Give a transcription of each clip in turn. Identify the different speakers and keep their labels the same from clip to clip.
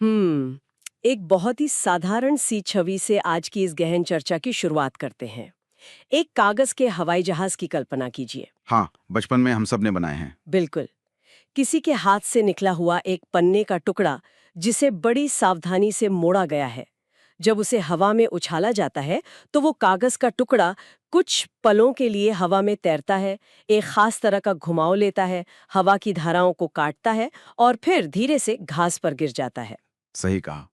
Speaker 1: एक बहुत ही साधारण सी छवि से आज की इस गहन चर्चा की शुरुआत करते हैं। एक कागज के हवाई जहाज की कल्पना कीजिए।
Speaker 2: हाँ, बचपन में हम सब ने बनाए हैं।
Speaker 1: बिल्कुल। किसी के हाथ से निकला हुआ एक पन्ने का टुकड़ा जिसे बड़ी सावधानी से मोड़ा गया है। जब उसे हवा में उछाला जाता है तो वो कागज का टुकड़ा कुछ पलों के लिए हवा में तैरता है, एक खास तरह का घुमाव लेता है, हवा की धाराओं को काटता है और फिर धीरे से घास पर गिर जाता है।
Speaker 2: सही कहा।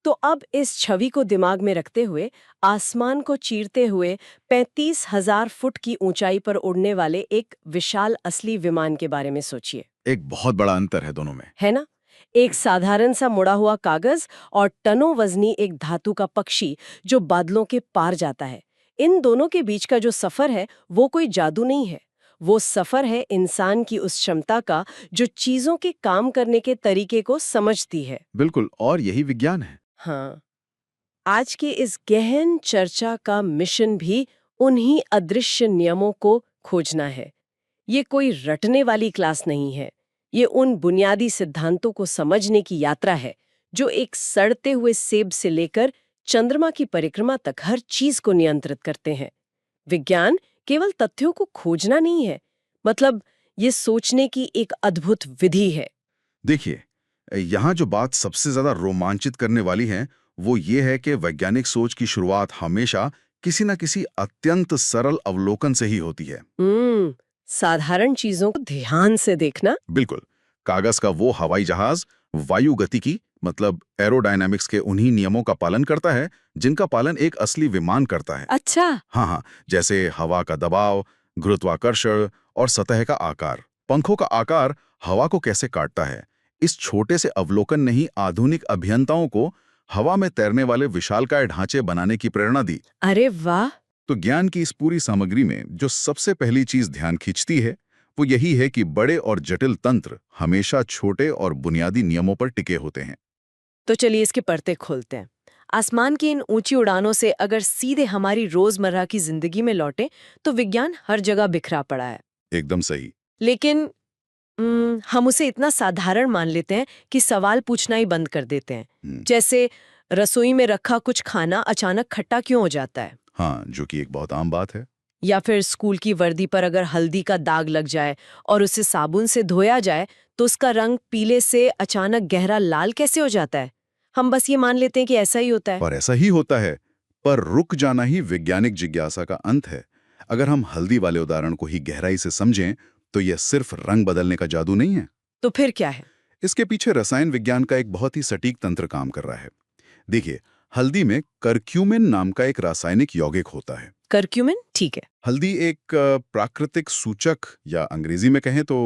Speaker 1: तो अब इस छवि को दिमाग में रखते हुए आसमान को चीरते हुए 35,000 फुट की ऊंचाई पर उड़ने वाले एक विशाल असली विमान के बारे में सोचिए।
Speaker 2: एक बहुत बड़ा अंतर है दोनों में।
Speaker 1: है ना? एक साधारण सा मुड़ा हुआ कागज और टनों वजनी एक धातु का पक्षी जो बादलों के पार जाता है। इन दोनों के बीच का जो सफर है वो कोई जादू नहीं है। वो सफर है इंसान की उस क्षमता का जो चीजों के काम करने के तरीके को समझती है।
Speaker 2: बिल्कुल, और यही विज्ञान है।
Speaker 1: हाँ, आज की इस गहन चर्चा का मिशन भी उन्हीं अदृश्य नियमों को खोजना है। ये कोई रटने वाली क्लास नहीं है। ये उन बुनियादी सिद्धांतों को समझने की यात्रा है जो एक सड़ते हुए सेब से लेकर चंद्रमा की परिक्रमा तक हर चीज को नियंत्रित करते हैं। विज्ञान केवल तथ्यों को खोजना नहीं है, मतलब ये सोचने की एक अद्भुत विधि है।
Speaker 2: देखिए, यहाँ जो बात सबसे ज्यादा रोमांचित करने वाली है, वो ये है कि वैज्ञानिक सोच की शुरुआत हमेशा किसी न किसी अत्यंत सरल अवलोकन से ही होती है।
Speaker 1: हम्म साधारण चीजों को ध्यान से देखना।
Speaker 2: बिल्कुल, कागज का वो हवाई जहाज वायु गतिकी मतलब एरोडायनामिक्स के उन्हीं नियमों का पालन करता है जिनका पालन एक असली विमान करता है।
Speaker 1: अच्छा।
Speaker 2: हाँ हाँ, जैसे हवा का दबाव, गुरुत्वाकर्षण और सतह का आकार। पंखों का आकार हवा को कैसे काटता है, इस छोटे से अवलोकन ने ही आधुनिक अभियंताओं को हवा में तैरने वाले विशालकाय ढांचे बनाने की प्रेरणा दी।
Speaker 1: अरे वाह।
Speaker 2: तो ज्ञान की इस पूरी सामग्री में जो सबसे पहली चीज ध्यान खींचती है वो यही है कि बड़े और जटिल तंत्र हमेशा छोटे और बुनियादी नियमों पर टिके होते हैं।
Speaker 1: तो चलिए इसके पर्दे खोलते हैं। आसमान की इन ऊंची उड़ानों से अगर सीधे हमारी रोजमर्रा की जिंदगी में लौटे तो विज्ञान हर जगह बिखरा पड़ा है।
Speaker 2: एकदम सही।
Speaker 1: लेकिन हम उसे इतना साधारण मान लेते हैं कि सवाल पूछना ही बंद कर देते हैं।
Speaker 2: हम्म,
Speaker 1: जैसे रसोई में रखा कुछ खाना अचानक खट्टा क्यों हो जाता है?
Speaker 2: हाँ, जो कि एक बहुत आम बात है।
Speaker 1: या फिर स्कूल की वर्दी पर अगर हल्दी का दाग लग जाए और उसे साबुन से धोया जाए तो उसका रंग पीले से अचानक गहरा लाल कैसे हो जाता है? हम बस ये मान लेते हैं कि ऐसा ही होता है।
Speaker 2: और ऐसा ही होता है, पर रुक जाना ही वैज्ञानिक जिज्ञासा का अंत है। अगर हम हल्दी वाले उदाहरण को ही गहराई से समझें तो यह सिर्फ रंग बदलने का जादू नहीं है।
Speaker 1: तो फिर क्या है?
Speaker 2: इसके पीछे रसायन विज्ञान का एक बहुत ही सटीक तंत्र काम कर रहा है। देखिए, हल्दी में करक्यूमिन नाम का एक रासायनिक यौगिक होता है।
Speaker 1: करक्यूमिन, ठीक है।
Speaker 2: हल्दी एक प्राकृतिक सूचक या अंग्रेजी में कहें तो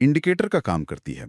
Speaker 2: इंडिकेटर का काम करती है।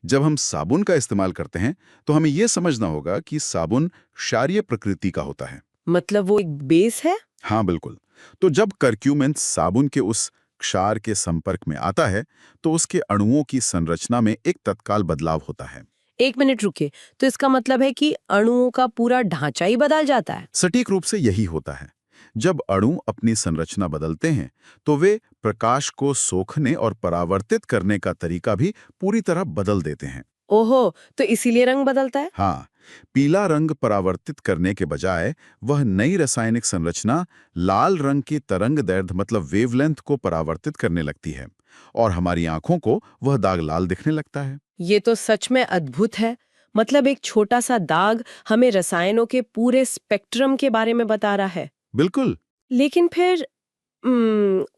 Speaker 2: जब हम साबुन का इस्तेमाल करते हैं तो हमें यह समझना होगा कि साबुन क्षारीय प्रकृति का होता है।
Speaker 1: मतलब वो एक बेस है।
Speaker 2: हाँ बिल्कुल। तो जब करक्यूमेन साबुन के उस क्षार के संपर्क में आता है तो उसके अणुओं की संरचना में एक तत्काल बदलाव होता है।
Speaker 1: एक मिनट रुकिए, तो इसका मतलब है कि अणुओं का पूरा ढांचा ही बदल जाता है?
Speaker 2: सटीक रूप से यही होता है। जब अणु अपनी संरचना बदलते हैं तो वे प्रकाश को सोखने और परावर्तित करने का तरीका भी पूरी तरह बदल देते हैं।
Speaker 1: ओहो, तो इसीलिए रंग बदलता है।
Speaker 2: हाँ, पीला रंग परावर्तित करने के बजाय वह नई रासायनिक संरचना लाल रंग की तरंग दैर्ध्य मतलब वेवलेंथ को परावर्तित करने लगती है और हमारी आंखों को वह दाग लाल दिखने लगता है।
Speaker 1: ये तो सच में अद्भुत है। मतलब एक छोटा सा दाग हमें रसायनों के पूरे स्पेक्ट्रम के बारे में बता रहा है।
Speaker 2: बिल्कुल।
Speaker 1: लेकिन फिर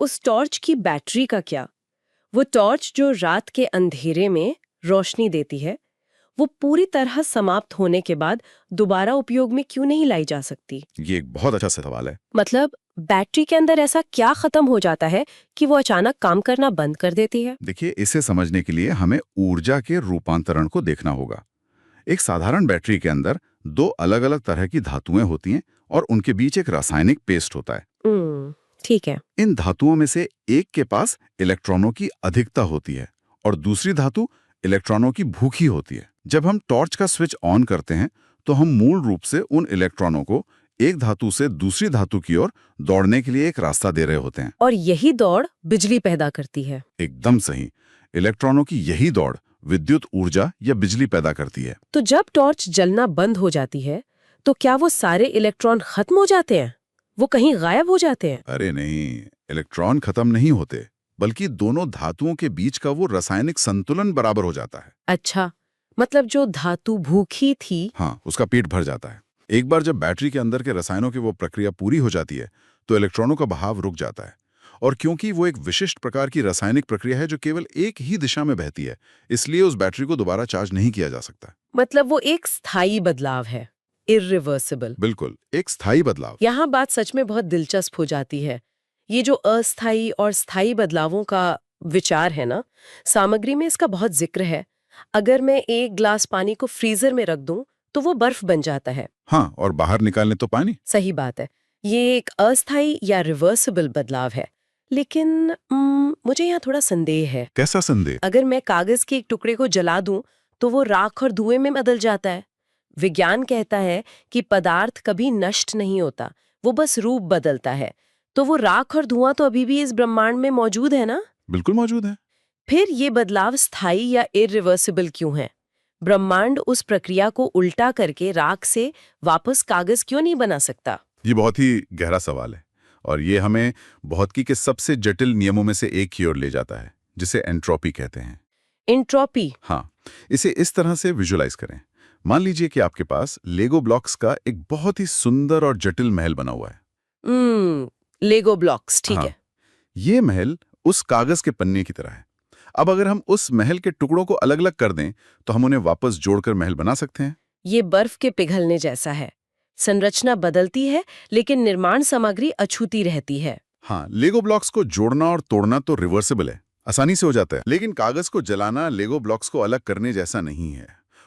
Speaker 1: उस टॉर्च की बैटरी का क्या? वो टॉर्च जो रात के अंधेरे में रोशनी देती है, वो पूरी तरह समाप्त होने के बाद दोबारा उपयोग में क्यों नहीं लाई जा सकती?
Speaker 2: ये एक बहुत अच्छा सवाल है।
Speaker 1: मतलब बैटरी के अंदर ऐसा क्या खत्म हो जाता है कि वो अचानक काम करना बंद कर देती है?
Speaker 2: देखिए, इसे समझने के लिए हमें ऊर्जा के रूपांतरण को देखना होगा। एक साधारण बैटरी के अंदर दो अलग-अलग तरह की धातुएं होती हैं और उनके बीच एक रासायनिक पेस्ट होता है।
Speaker 1: ठीक है।
Speaker 2: इन धातुओं में से एक के पास इलेक्ट्रॉनों की अधिकता होती है और दूसरी धातु इलेक्ट्रॉनों की भूखी होती है। जब हम टॉर्च का स्विच ऑन करते हैं तो हम मूल रूप से उन इलेक्ट्रॉनों को एक धातु से दूसरी धातु की ओर दौड़ने के लिए एक रास्ता दे रहे होते हैं।
Speaker 1: और यही दौड़ बिजली पैदा करती है।
Speaker 2: एकदम सही। इलेक्ट्रॉनों की यही दौड़ विद्युत ऊर्जा या बिजली पैदा करती है।
Speaker 1: तो जब टॉर्च जलना बंद हो जाती है तो क्या वो सारे इलेक्ट्रॉन खत्म हो जाते हैं? वो कहीं गायब हो जाते हैं?
Speaker 2: अरे नहीं, इलेक्ट्रॉन खत्म नहीं होते, बल्कि दोनों धातुओं के बीच का वो रासायनिक संतुलन बराबर हो जाता है।
Speaker 1: अच्छा, मतलब जो धातु भूखी थी।
Speaker 2: हाँ, उसका पेट भर जाता है। एक बार जब बैटरी के अंदर के रसायनों की वो प्रक्रिया पूरी हो जाती है तो इलेक्ट्रॉनों का बहाव रुक जाता है। और क्योंकि वो एक विशिष्ट प्रकार की रासायनिक प्रक्रिया है जो केवल एक ही दिशा में बहती है, इसलिए उस बैटरी को दोबारा चार्ज नहीं किया जा सकता।
Speaker 1: मतलब वो एक स्थायी बदलाव है, इरिवर्सिबल।
Speaker 2: बिल्कुल, एक स्थायी बदलाव।
Speaker 1: यहाँ बात सच में बहुत दिलचस्प हो जाती है। ये जो अस्थायी और स्थायी बदलावों का विचार है ना, सामग्री में इसका बहुत जिक्र है। अगर मैं एक ग्लास पानी को फ्रीजर में रख दूं तो वो बर्फ बन जाता है।
Speaker 2: हाँ, और बाहर निकालने तो पानी।
Speaker 1: सही बात है, ये एक अस्थायी या रिवर्सिबल बदलाव है। लेकिन मुझे यहाँ थोड़ा संदेह है।
Speaker 2: कैसा संदेह?
Speaker 1: अगर मैं कागज के एक टुकड़े को जला दूं तो वो राख और धुएं में बदल जाता है। विज्ञान कहता है कि पदार्थ कभी नष्ट नहीं होता, वो बस रूप बदलता है। तो वो राख और धुआं तो अभी भी इस ब्रह्मांड में मौजूद है ना?
Speaker 2: बिल्कुल मौजूद है।
Speaker 1: फिर ये बदलाव स्थायी या इरिवर्सिबल क्यों है? ब्रह्मांड उस प्रक्रिया को उल्टा करके राख से वापस कागज क्यों नहीं बना सकता?
Speaker 2: ये बहुत ही गहरा सवाल है और ये हमें भौतिकी के सबसे जटिल नियमों में से एक की ओर ले जाता है, जिसे एंट्रोपी कहते हैं।
Speaker 1: एंट्रोपी?
Speaker 2: हाँ, इसे इस तरह से विजुलाइज करें। मान लीजिए कि आपके पास लेगो ब्लॉक्स का एक बहुत ही सुंदर और जटिल महल बना हुआ है।
Speaker 1: लेगो ब्लॉक्स, ठीक
Speaker 2: हाँ,
Speaker 1: है।
Speaker 2: ये महल उस कागज के पन्ने की तरह है। अब अगर हम उस महल के टुकड़ों को अलग अलग कर दें तो हम उन्हें वापस जोड़कर महल बना सकते हैं।
Speaker 1: ये बर्फ के पिघलने जैसा है। संरचना बदलती है लेकिन निर्माण सामग्री अछूती रहती है।
Speaker 2: हाँ, लेगो ब्लॉक्स को जोड़ना और तोड़ना तो रिवर्सिबल है, आसानी से हो जाता है। लेकिन कागज को जलाना लेगो ब्लॉक्स को अलग करने जैसा नहीं है।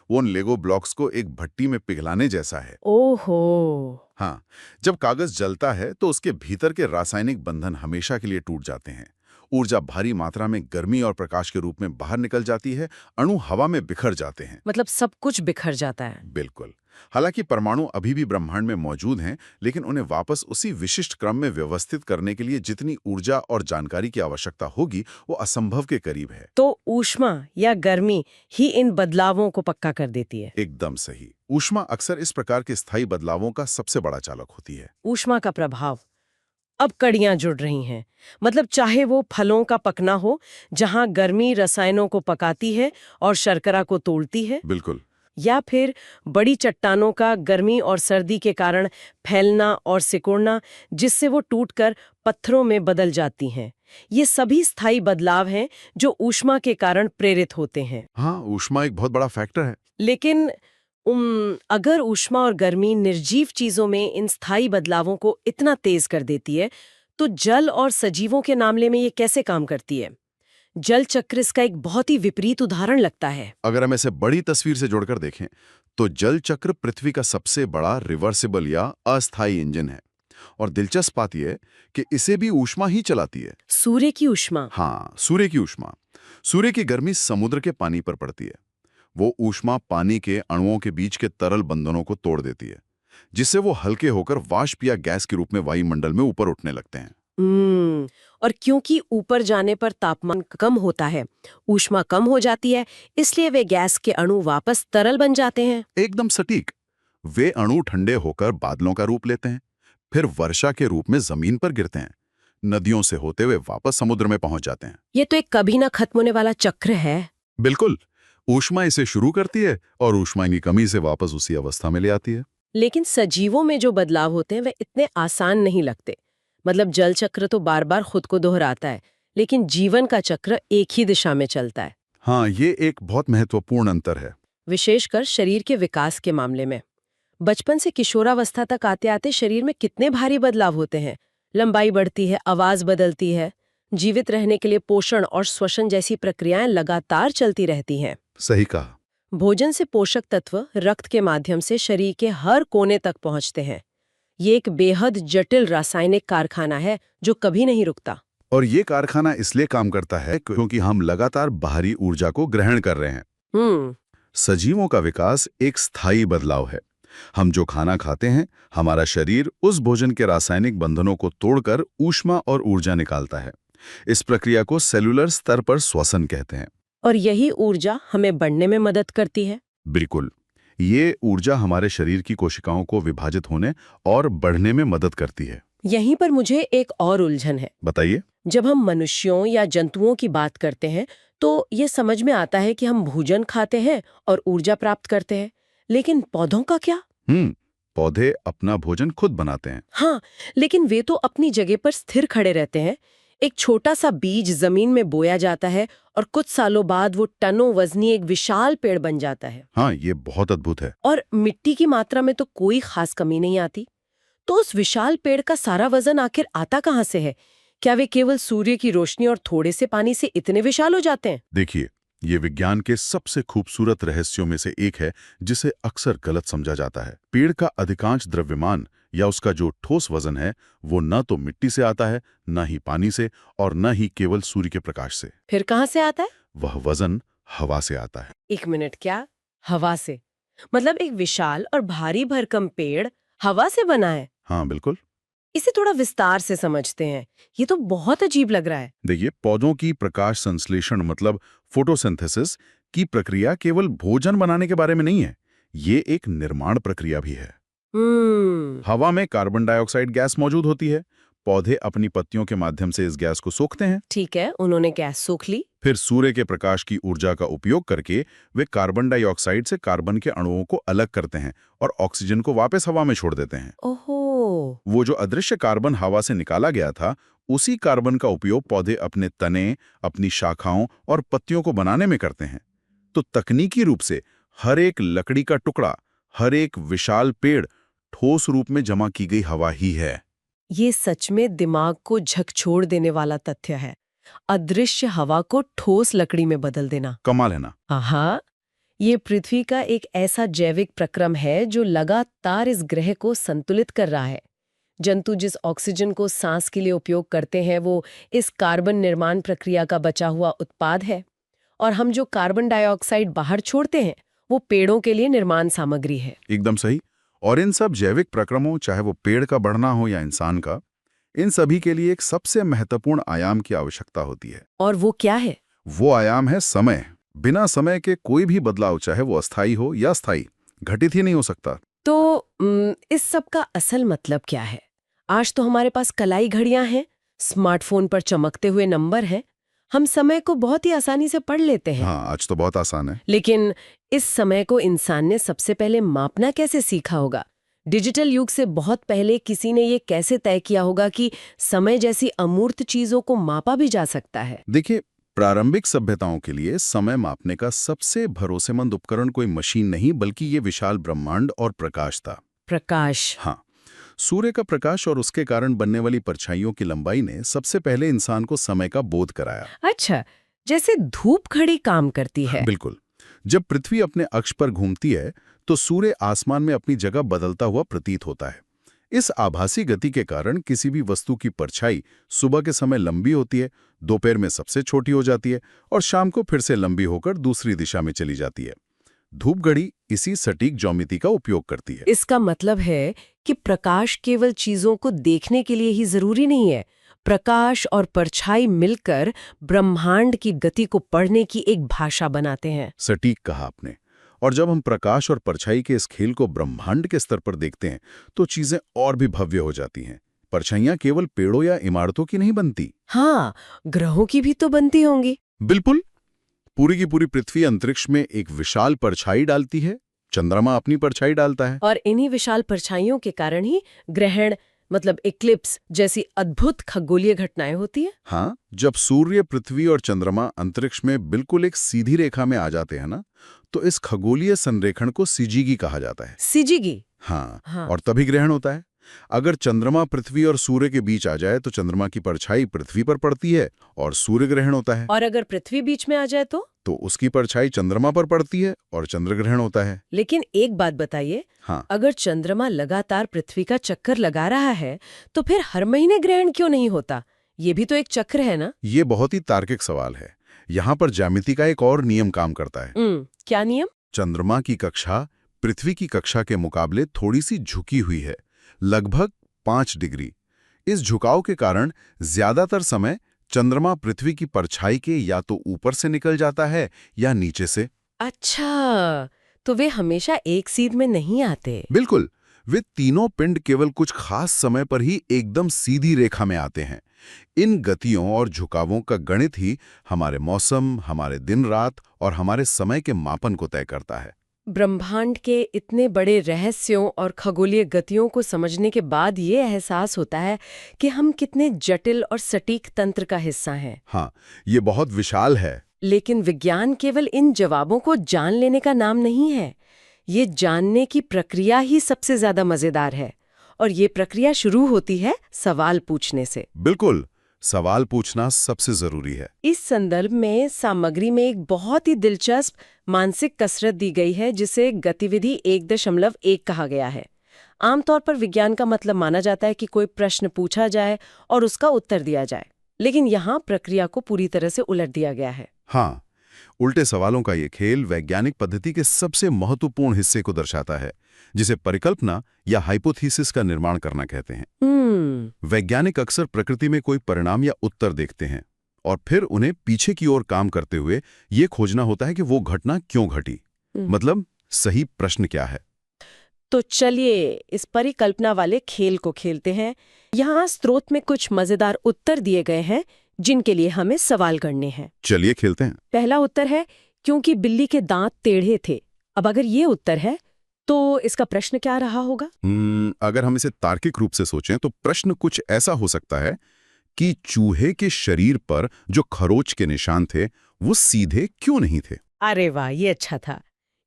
Speaker 2: वो उन लेगो ब्लॉक्स को एक भट्टी में पिघलाने जैसा है।
Speaker 1: ओहो।
Speaker 2: हाँ, जब कागज जलता है तो उसके भीतर के रासायनिक बंधन हमेशा के लिए टूट जाते हैं। ऊर्जा भारी मात्रा में गर्मी और प्रकाश के रूप में बाहर निकल जाती है। अणु हवा में बिखर जाते हैं।
Speaker 1: मतलब सब कुछ बिखर जाता है।
Speaker 2: बिल्कुल। हालांकि परमाणु अभी भी ब्रह्मांड में मौजूद हैं, लेकिन उन्हें वापस उसी विशिष्ट क्रम में व्यवस्थित करने के लिए जितनी ऊर्जा और जानकारी की आवश्यकता होगी वो असंभव के करीब है।
Speaker 1: तो ऊष्मा या गर्मी ही इन बदलावों को पक्का कर देती है।
Speaker 2: एकदम सही। ऊष्मा अक्सर इस प्रकार के स्थायी बदलावों का सबसे बड़ा चालक होती है।
Speaker 1: ऊष्मा का प्रभाव। अब कड़ियां जुड़ रही हैं। मतलब चाहे वो फलों का पकना हो, जहां गर्मी रसायनों को पकाती है और शर्करा को तोड़ती है,
Speaker 2: बिल्कुल।
Speaker 1: या फिर बड़ी चट्टानों का गर्मी और सर्दी के कारण फैलना और सिकुड़ना, जिससे वो टूटकर पत्थरों में बदल जाती हैं। ये सभी स्थायी बदलाव हैं जो ऊष्मा के कारण प्रेरित होते हैं।
Speaker 2: हाँ, ऊष्मा एक बहुत बड़ा फैक्टर है।
Speaker 1: लेकिन अगर ऊष्मा और गर्मी निर्जीव चीजों में इन स्थायी बदलावों को इतना तेज कर देती है, तो जल और सजीवों के मामले में ये कैसे काम करती है? जल चक्र इसका एक बहुत ही विपरीत उदाहरण लगता है।
Speaker 2: अगर हम इसे बड़ी तस्वीर से जोड़कर देखें तो जल चक्र पृथ्वी का सबसे बड़ा रिवर्सिबल या अस्थायी इंजन है। और दिलचस्प बात यह है कि इसे भी ऊष्मा ही चलाती है।
Speaker 1: सूर्य की ऊष्मा?
Speaker 2: हाँ, सूर्य की ऊष्मा। सूर्य की गर्मी समुद्र के पानी पर पड़ती है। वो ऊष्मा पानी के अणुओं के बीच के तरल बंधनों को तोड़ देती है, जिससे वो हल्के होकर वाष्प या गैस के रूप में वायुमंडल में ऊपर उठने लगते हैं।
Speaker 1: और क्योंकि ऊपर जाने पर तापमान कम होता है, ऊष्मा कम हो जाती है, इसलिए वे गैस के अणु वापस तरल बन जाते हैं।
Speaker 2: एकदम सटीक। वे अणु ठंडे होकर बादलों का रूप लेते हैं, फिर वर्षा के रूप में जमीन पर गिरते हैं, नदियों से होते हुए वापस समुद्र में पहुंच जाते हैं।
Speaker 1: ये तो एक कभी ना खत्म होने वाला चक्र है।
Speaker 2: बिल्कुल। ऊष्मा इसे शुरू करती है और ऊष्मा की कमी से वापस उसी अवस्था में ले आती है।
Speaker 1: लेकिन सजीवों में जो बदलाव होते हैं वे इतने आसान नहीं लगते। मतलब जल चक्र तो बार बार खुद को दोहराता है, लेकिन जीवन का चक्र एक ही दिशा में चलता है।
Speaker 2: हाँ, ये एक बहुत महत्वपूर्ण अंतर है,
Speaker 1: विशेषकर शरीर के विकास के मामले में। बचपन से किशोरावस्था तक आते आते शरीर में कितने भारी बदलाव होते हैं। लंबाई बढ़ती है, आवाज बदलती है। जीवित रहने के लिए पोषण और श्वसन जैसी प्रक्रियाएं लगातार चलती रहती हैं।
Speaker 2: सही कहा।
Speaker 1: भोजन से पोषक तत्व रक्त के माध्यम से शरीर के हर कोने तक पहुंचते हैं। ये एक बेहद जटिल रासायनिक कारखाना है जो कभी नहीं रुकता।
Speaker 2: और ये कारखाना इसलिए काम करता है क्योंकि हम लगातार बाहरी ऊर्जा को ग्रहण कर रहे हैं। सजीवों का विकास एक स्थायी बदलाव है। हम जो खाना खाते हैं, हमारा शरीर उस भोजन के रासायनिक बंधनों को तोड़कर ऊष्मा और ऊर्जा निकालता है। इस प्रक्रिया को सेलुलर स्तर पर श्वसन कहते हैं।
Speaker 1: और यही ऊर्जा हमें बढ़ने में मदद करती है।
Speaker 2: बिल्कुल। ये ऊर्जा हमारे शरीर की कोशिकाओं को विभाजित होने और बढ़ने में मदद करती है।
Speaker 1: यहीं पर मुझे एक और उलझन है।
Speaker 2: बताइए।
Speaker 1: जब हम मनुष्यों या जंतुओं की बात करते हैं तो ये समझ में आता है कि हम भोजन खाते हैं और ऊर्जा प्राप्त करते हैं, लेकिन पौधों का क्या?
Speaker 2: पौधे अपना भोजन खुद बनाते हैं।
Speaker 1: हाँ, लेकिन वे तो अपनी जगह पर स्थिर खड़े रहते हैं। एक छोटा सा बीज जमीन में बोया जाता है और कुछ सालों बाद वो टनों वजनी एक विशाल पेड़ बन जाता है।
Speaker 2: हाँ, ये बहुत अद्भुत है।
Speaker 1: और मिट्टी की मात्रा में तो कोई खास कमी नहीं आती। तो उस विशाल पेड़ का सारा वजन आखिर आता कहाँ से है? क्या वे केवल सूर्य की रोशनी और थोड़े से पानी से इतने विशाल हो जाते हैं?
Speaker 2: देखिए, ये विज्ञान के सबसे खूबसूरत रहस्यों में से एक है, जिसे अक्सर गलत समझा जाता है। पेड़ का अधिकांश द्रव्यमान या उसका जो ठोस वजन है, वो न तो मिट्टी से आता है, न ही पानी से, और न ही केवल सूर्य के प्रकाश से।
Speaker 1: फिर कहाँ से आता है?
Speaker 2: वह वजन हवा से आता है।
Speaker 1: 1 मिनट, क्या? हवा से? मतलब एक विशाल और भारी भरकम पेड़ हवा से बना है?
Speaker 2: हाँ, बिल्कुल।
Speaker 1: इसे थोड़ा विस्तार से समझते हैं। ये तो बहुत अजीब लग रहा है।
Speaker 2: देखिए, पौधों की प्रकाश संश्लेषण मतलब फोटोसिंथेसिस की प्रक्रिया केवल भोजन बनाने के बारे में नहीं है। ये एक निर्माण प्रक्रिया भी है। हवा में कार्बन डाइऑक्साइड गैस मौजूद होती है। पौधे अपनी पत्तियों के माध्यम से इस गैस को सोखते हैं।
Speaker 1: ठीक है, उन्होंने गैस सोख ली।
Speaker 2: फिर सूर्य के प्रकाश की ऊर्जा का उपयोग करके वे कार्बन डाइऑक्साइड से कार्बन के अणुओं को अलग करते हैं और ऑक्सीजन को वापस हवा में छोड़ देते हैं।
Speaker 1: ओहो।
Speaker 2: वो जो अदृश्य कार्बन हवा से निकाला गया था, उसी कार्बन का उपयोग पौधे अपने तने, अपनी शाखाओं और पत्तियों को बनाने में करते हैं। तो तकनीकी रूप से हर एक लकड़ी का टुकड़ा, हर एक विशाल पेड़ ठोस रूप में जमा की गई हवा ही है।
Speaker 1: ये सच में दिमाग को झकझोर देने वाला तथ्य है। अदृश्य हवा को ठोस लकड़ी में बदल देना।
Speaker 2: कमाल है ना?
Speaker 1: हाँ, ये पृथ्वी का एक ऐसा जैविक प्रक्रम है जो लगातार इस ग्रह को संतुलित कर रहा है। जंतु जिस ऑक्सीजन को सांस के लिए उपयोग करते हैं वो इस कार्बन निर्माण प्रक्रिया का बचा हुआ उत्पाद है, और हम जो कार्बन डाइऑक्साइड बाहर छोड़ते हैं वो पेड़ों के लिए निर्माण सामग्री है।
Speaker 2: एकदम सही। और इन सब जैविक प्रक्रमों, चाहे वो पेड़ का बढ़ना हो या इंसान का, इन सभी के लिए एक सबसे महत्वपूर्ण आयाम की आवश्यकता होती है।
Speaker 1: और वो क्या है?
Speaker 2: वो आयाम है समय। बिना समय के कोई भी बदलाव, चाहे वो अस्थायी हो या स्थायी, घटित ही नहीं हो सकता।
Speaker 1: तो इस सब का असल मतलब क्या है? आज तो हमारे पास कलाई घड़ियां हैं, स्मार्टफोन पर चमकते हुए नंबर हैं, हम समय को बहुत ही आसानी से पढ़ लेते हैं।
Speaker 2: हाँ, आज तो बहुत आसान है।
Speaker 1: लेकिन इस समय को इंसान ने सबसे पहले मापना कैसे सीखा होगा? डिजिटल युग से बहुत पहले किसी ने ये कैसे तय किया होगा कि समय जैसी अमूर्त चीजों को मापा भी जा सकता है?
Speaker 2: देखिए, प्रारंभिक सभ्यताओं के लिए समय मापने का सबसे भरोसेमंद उपकरण कोई मशीन नहीं, बल्कि ये विशाल ब्रह्मांड और प्रकाश था।
Speaker 1: प्रकाश?
Speaker 2: हाँ, सूर्य का प्रकाश और उसके कारण बनने वाली परछाइयों की लंबाई ने सबसे पहले इंसान को समय का बोध कराया।
Speaker 1: अच्छा, जैसे धूप घड़ी काम करती है।
Speaker 2: बिल्कुल। जब पृथ्वी अपने अक्ष पर घूमती है तो सूर्य आसमान में अपनी जगह बदलता हुआ प्रतीत होता है। इस आभासी गति के कारण किसी भी वस्तु की परछाई सुबह के समय लंबी होती है, दोपहर में सबसे छोटी हो जाती है और शाम को फिर से लंबी होकर दूसरी दिशा में चली जाती है। धूप घड़ी इसी सटीक ज्योमिति का उपयोग करती है।
Speaker 1: इसका मतलब है कि प्रकाश केवल चीजों को देखने के लिए ही जरूरी नहीं है। प्रकाश और परछाई मिलकर ब्रह्मांड की गति को पढ़ने की एक भाषा बनाते हैं।
Speaker 2: सटीक कहा आपने। और जब हम प्रकाश और परछाई के इस खेल को ब्रह्मांड के स्तर पर देखते हैं तो चीजें और भी भव्य हो जाती हैं। परछाइयां केवल पेड़ों या इमारतों की नहीं बनती।
Speaker 1: हाँ, ग्रहों की भी तो बनती होंगी।
Speaker 2: बिल्कुल। पूरी की पूरी पृथ्वी अंतरिक्ष में एक विशाल परछाई डालती है। चंद्रमा अपनी परछाई डालता है।
Speaker 1: और इन्हीं विशाल परछाइयों के कारण ही ग्रहण मतलब इक्लिप्स जैसी अद्भुत खगोलीय घटनाएं होती है।
Speaker 2: हाँ, जब सूर्य, पृथ्वी और चंद्रमा अंतरिक्ष में बिल्कुल एक सीधी रेखा में आ जाते हैं ना, तो इस खगोलीय संरेखण को सिजिगी कहा जाता है।
Speaker 1: सिजिगी?
Speaker 2: हाँ। और तभी ग्रहण होता है। अगर चंद्रमा पृथ्वी और सूर्य के बीच आ जाए तो चंद्रमा की परछाई पृथ्वी पर पड़ती है और सूर्य ग्रहण होता है।
Speaker 1: और अगर पृथ्वी बीच में आ जाए तो
Speaker 2: उसकी परछाई चंद्रमा पर पड़ती है और चंद्र ग्रहण होता है।
Speaker 1: लेकिन एक बात बताइए,
Speaker 2: हाँ,
Speaker 1: अगर चंद्रमा लगातार पृथ्वी का चक्कर लगा रहा है तो फिर हर महीने ग्रहण क्यों नहीं होता? ये भी तो एक चक्र है ना?
Speaker 2: ये बहुत ही तार्किक सवाल है। यहाँ पर ज्यामिति का एक और नियम काम करता है।
Speaker 1: क्या नियम?
Speaker 2: चंद्रमा की कक्षा पृथ्वी की कक्षा के मुकाबले थोड़ी सी झुकी हुई है, लगभग 5 डिग्री। इस झुकाव के कारण ज्यादातर समय चंद्रमा पृथ्वी की परछाई के या तो ऊपर से निकल जाता है या नीचे से।
Speaker 1: अच्छा, तो वे हमेशा एक सीध में नहीं आते।
Speaker 2: बिल्कुल, वे तीनों पिंड केवल कुछ खास समय पर ही एकदम सीधी रेखा में आते हैं। इन गतियों और झुकावों का गणित ही हमारे मौसम, हमारे दिन रात और हमारे समय के मापन को तय करता है।
Speaker 1: ब्रह्मांड के इतने बड़े रहस्यों और खगोलीय गतियों को समझने के बाद ये एहसास होता है कि हम कितने जटिल और सटीक तंत्र का हिस्सा हैं।
Speaker 2: हाँ, ये बहुत विशाल है।
Speaker 1: लेकिन विज्ञान केवल इन जवाबों को जान लेने का नाम नहीं है। ये जानने की प्रक्रिया ही सबसे ज्यादा मजेदार है। और ये प्रक्रिया शुरू होती है सवाल पूछने से।
Speaker 2: बिल्कुल, सवाल पूछना सबसे जरूरी है।
Speaker 1: इस संदर्भ में सामग्री में एक बहुत ही दिलचस्प मानसिक कसरत दी गई है जिसे गतिविधि 1.1 कहा गया है। आमतौर पर विज्ञान का मतलब माना जाता है कि कोई प्रश्न पूछा जाए और उसका उत्तर दिया जाए, लेकिन यहाँ प्रक्रिया को पूरी तरह से उलट दिया गया है।
Speaker 2: हाँ, उल्टे सवालों का ये खेल वैज्ञानिक पद्धति के सबसे महत्वपूर्ण हिस्से को दर्शाता है, जिसे परिकल्पना या हाइपोथेसिस का निर्माण करना कहते हैं। वैज्ञानिक अक्सर प्रकृति में कोई परिणाम या उत्तर देखते हैं और फिर उन्हें पीछे की ओर काम करते हुए ये खोजना होता है कि वो घटना क्यों घटी, मतलब सही प्रश्न क्या है।
Speaker 1: तो चलिए इस परिकल्पना वाले खेल को खेलते हैं। यहाँ स्रोत में कुछ मजेदार उत्तर दिए गए हैं जिनके लिए हमें सवाल करने हैं।
Speaker 2: चलिए खेलते हैं।
Speaker 1: पहला उत्तर है क्योंकि बिल्ली के दांत टेढ़े थे। अब अगर ये उत्तर है तो इसका प्रश्न क्या रहा होगा?
Speaker 2: अगर हम इसे तार्किक रूप से सोचें तो प्रश्न कुछ ऐसा हो सकता है कि चूहे के शरीर पर जो खरोच के निशान थे वो सीधे क्यों नहीं थे।
Speaker 1: अरे वाह, ये अच्छा था।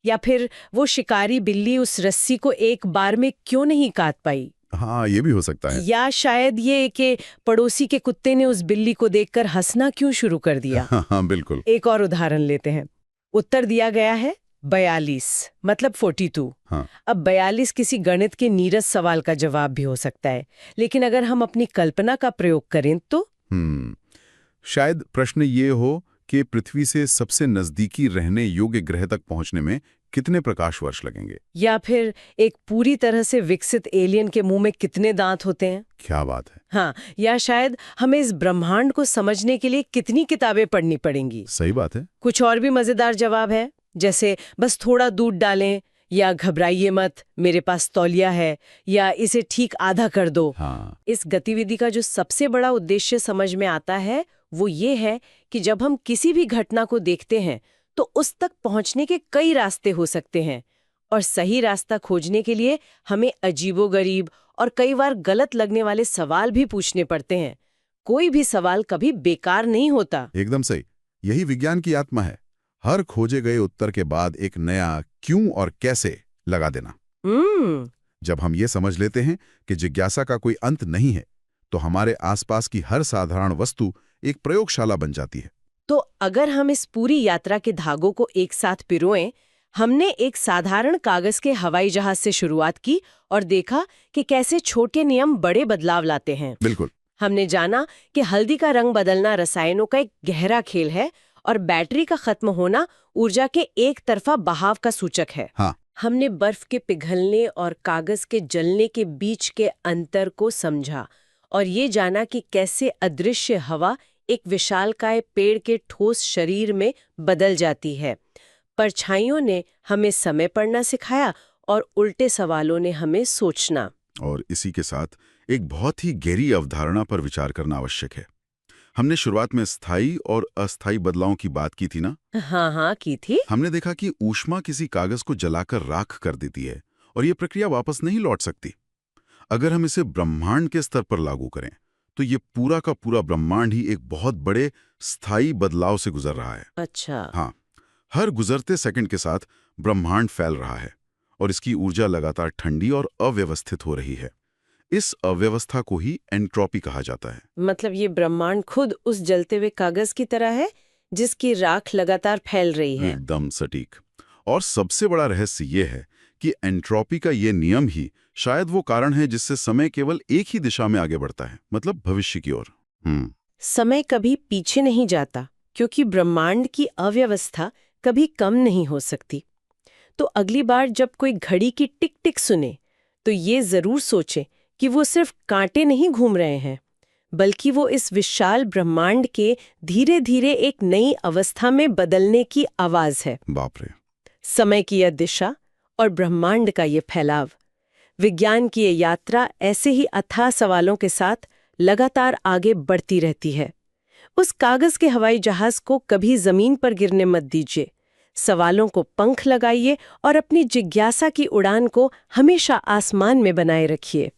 Speaker 1: या फिर वो शिकारी बिल्ली उस रस्सी को एक बार में क्यों नहीं काट पाई।
Speaker 2: हाँ, ये भी हो सकता है।
Speaker 1: या शायद ये कि पड़ोसी के कुत्ते ने उस बिल्ली को देखकर हंसना क्यों शुरू कर दिया।
Speaker 2: हाँ, बिल्कुल।
Speaker 1: एक और उदाहरण लेते हैं। उत्तर दिया गया है 42, मतलब 42।
Speaker 2: हाँ।
Speaker 1: अब 42 किसी गणित के नीरस सवाल का जवाब भी हो सकता है, लेकिन अगर हम अपनी कल्पना का प्रयोग करें तो
Speaker 2: शायद प्रश्न ये हो कि पृथ्वी से सबसे नजदीकी रहने योग्य ग्रह तक पहुंचने में कितने प्रकाश वर्ष लगेंगे,
Speaker 1: या फिर एक पूरी तरह से विकसित एलियन के मुंह में कितने दांत होते हैं।
Speaker 2: क्या बात है।
Speaker 1: हाँ, या शायद हमें इस ब्रह्मांड को समझने के लिए कितनी किताबें पढ़नी पड़ेंगी।
Speaker 2: सही बात है।
Speaker 1: कुछ और भी मजेदार जवाब है, जैसे बस थोड़ा दूध डालें, या घबराइए मत, मेरे पास तौलिया है, या इसे ठीक आधा कर दो।
Speaker 2: हाँ।
Speaker 1: इस गतिविधि का जो सबसे बड़ा उद्देश्य समझ में आता है वो ये है कि जब हम किसी भी घटना को देखते हैं तो उस तक पहुंचने के कई रास्ते हो सकते हैं, और सही रास्ता खोजने के लिए हमें अजीबोगरीब और कई बार गलत लगने वाले सवाल भी पूछने पड़ते हैं। कोई भी सवाल कभी बेकार नहीं होता।
Speaker 2: एकदम सही, यही विज्ञान की आत्मा है। हर खोजे गए उत्तर के बाद एक नया क्यों और कैसे लगा देना। जब हम ये समझ लेते हैं कि जिज्ञासा का कोई अंत नहीं है तो हमारे आसपास की हर साधारण वस्तु एक प्रयोगशाला बन जाती है।
Speaker 1: तो अगर हम इस पूरी यात्रा के धागों को एक साथ पिरोएं, हमने एक साधारण कागज के हवाई जहाज से शुरुआत की और देखा कि कैसे छोटे नियम बड़े बदलाव लाते हैं।
Speaker 2: बिल्कुल।
Speaker 1: हमने जाना कि हल्दी का रंग बदलना रसायनों का एक गहरा खेल है और बैटरी का खत्म होना ऊर्जा के एक तरफा बहाव का सूचक है।
Speaker 2: हाँ।
Speaker 1: हमने बर्फ के पिघलने और कागज के जलने के बीच के अंतर को समझा और ये जाना कि कैसे अदृश्य हवा एक विशालकाय पेड़ के ठोस शरीर में बदल जाती है। परछाइयों ने हमें समय पढ़ना सिखाया और उल्टे सवालों ने हमें सोचना।
Speaker 2: और इसी के साथ एक बहुत ही गहरी अवधारणा पर विचार करना आवश्यक है। हमने शुरुआत में स्थायी और अस्थायी बदलावों की बात की थी ना?
Speaker 1: हाँ, की थी।
Speaker 2: हमने देखा कि ऊष्मा किसी कागज को जलाकर राख कर देती है और ये प्रक्रिया वापस नहीं लौट सकती। अगर हम इसे ब्रह्मांड के स्तर पर लागू करें तो ये पूरा का पूरा ब्रह्मांड ही एक बहुत बड़े स्थायी बदलाव से गुजर रहा है।
Speaker 1: अच्छा।
Speaker 2: हाँ, हर गुजरते सेकंड के साथ ब्रह्मांड फैल रहा है और इसकी ऊर्जा लगातार ठंडी और अव्यवस्थित हो रही है। इस अव्यवस्था को ही एंट्रोपी कहा जाता है।
Speaker 1: मतलब ये ब्रह्मांड खुद उस जलते हुए कागज की तरह है जिसकी राख लगातार फैल रही है।
Speaker 2: एकदम सटीक। और सबसे बड़ा रहस्य ये है कि एंट्रोपी का ये नियम ही शायद वो कारण है जिससे समय केवल एक ही दिशा में आगे बढ़ता है, मतलब भविष्य की ओर।
Speaker 1: समय कभी पीछे नहीं जाता क्योंकि ब्रह्मांड की अव्यवस्था कभी कम नहीं हो सकती। तो अगली बार जब कोई घड़ी की टिक टिक सुने तो ये जरूर सोचे कि वो सिर्फ कांटे नहीं घूम रहे हैं, बल्कि वो इस विशाल ब्रह्मांड के धीरे धीरे एक नई अवस्था में बदलने की आवाज है।
Speaker 2: बाप रे।
Speaker 1: समय की यह दिशा और ब्रह्मांड का ये फैलाव, विज्ञान की ये यात्रा ऐसे ही अथाह सवालों के साथ लगातार आगे बढ़ती रहती है। उस कागज के हवाई जहाज को कभी जमीन पर गिरने मत दीजिए। सवालों को पंख लगाइए और अपनी जिज्ञासा की उड़ान को हमेशा आसमान में बनाए रखिए।